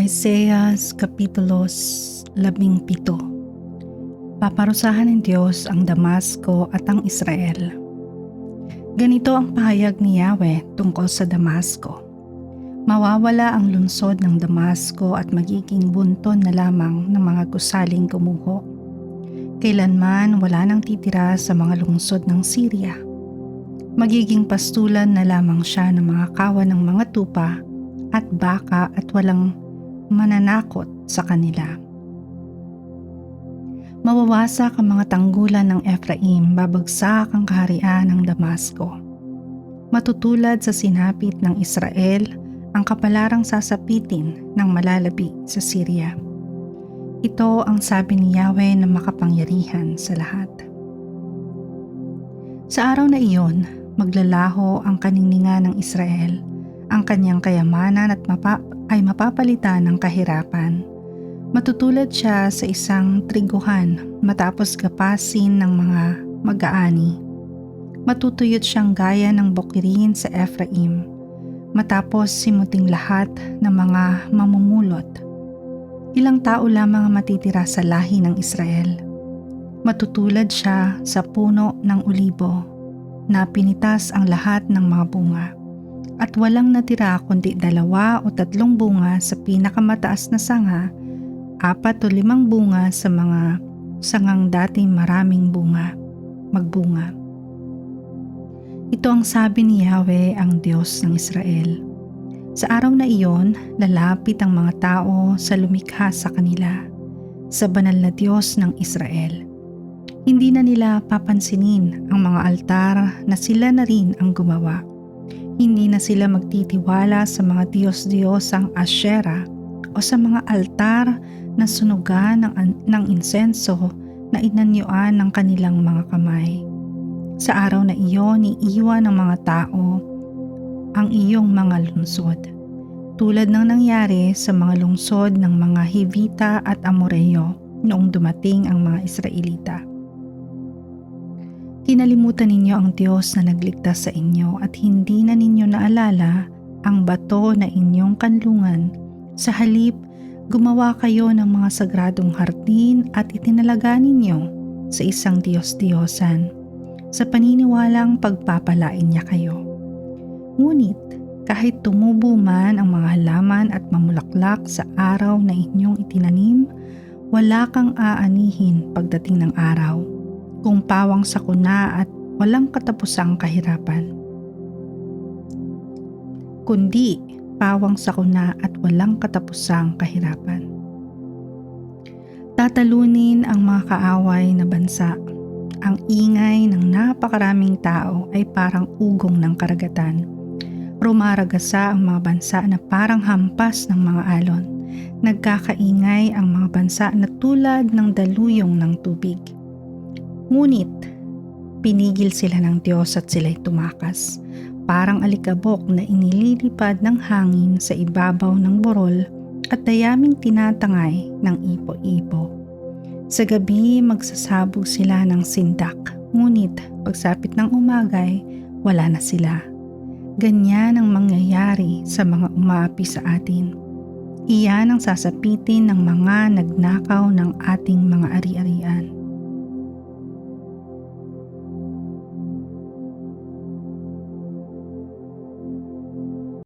Isaias Kapitulos 17. Paparusahan ng Diyos ang Damasco at ang Israel. Ganito ang pahayag ni Yahweh tungkol sa Damasco. Mawawala ang lungsod ng Damasco at magiging bunton na lamang ng mga gusaling gumuho. Kailanman wala nang titira sa mga lungsod ng Syria. Magiging pastulan na lamang siya ng mga kawan ng mga tupa at baka at walang mananakot sa kanila. Mawawasak ang mga tanggulan ng Ephraim, babagsak ang kaharian ng Damasco. Matutulad sa sinapit ng Israel ang kapalarang sasapitin ng malalabi sa Syria. Ito ang sabi ni Yahweh na makapangyarihan sa lahat. Sa araw na iyon, maglalaho ang kaningningan ng Israel. Ang kanyang kayamanan at ay mapapalitan ng kahirapan. Matutulad siya sa isang triguhan matapos gapasin ng mga mag-aani. Matutuyot siyang gaya ng bukirin sa Ephraim matapos simuting lahat ng mga mamumulot. Ilang tao lamang ang matitira sa lahi ng Israel. Matutulad siya sa puno ng olibo na pinitas ang lahat ng mga bunga. At walang natira kundi 2 o 3 bunga sa pinakamataas na sanga, 4 o 5 bunga sa mga sangang dating maraming magbunga. Ito ang sabi ni Yahweh, ang Diyos ng Israel. Sa araw na iyon, lalapit ang mga tao sa lumikha sa kanila, sa banal na Diyos ng Israel. Hindi na nila papansinin ang mga altar na sila na rin ang gumawa. Hindi na sila magtitiwala sa mga Diyos-Diyosang Asherah o sa mga altar na sunugan ng insenso na inanyuan ng kanilang mga kamay. Sa araw na iyon, iiwan ng mga tao ang iyong mga lungsod, tulad ng nangyari sa mga lungsod ng mga Hivita at Amoreo noong dumating ang mga Israelita. Kinalimutan ninyo ang Diyos na nagligtas sa inyo at hindi na ninyo naalala ang bato na inyong kanlungan. Sa halip, gumawa kayo ng mga sagradong hardin at itinalaga ninyo sa isang Diyos-Diyosan sa paniniwalang pagpapalain niya kayo. Ngunit kahit tumubo man ang mga halaman at mamulaklak sa araw na inyong itinanim, wala kang aanihin pagdating ng araw. Kung pawang sakuna at walang katapusang kahirapan. Kundi pawang sakuna at walang katapusang kahirapan. Tatalunin ang mga kaaway na bansa. Ang ingay ng napakaraming tao ay parang ugong ng karagatan. Rumaragasa ang mga bansa na parang hampas ng mga alon. Nagkakaingay ang mga bansa na tulad ng daluyong ng tubig. Ngunit, pinigil sila ng Diyos at sila'y tumakas, parang alikabok na inililipad ng hangin sa ibabaw ng burol at dayaming tinatangay ng ipo-ipo. Sa gabi, magsasabog sila ng sindak, ngunit pagsapit ng umagay, wala na sila. Ganyan ang mangyayari sa mga umaapi sa atin. Iyan ang sasapitin ng mga nagnakaw ng ating mga ari-arian.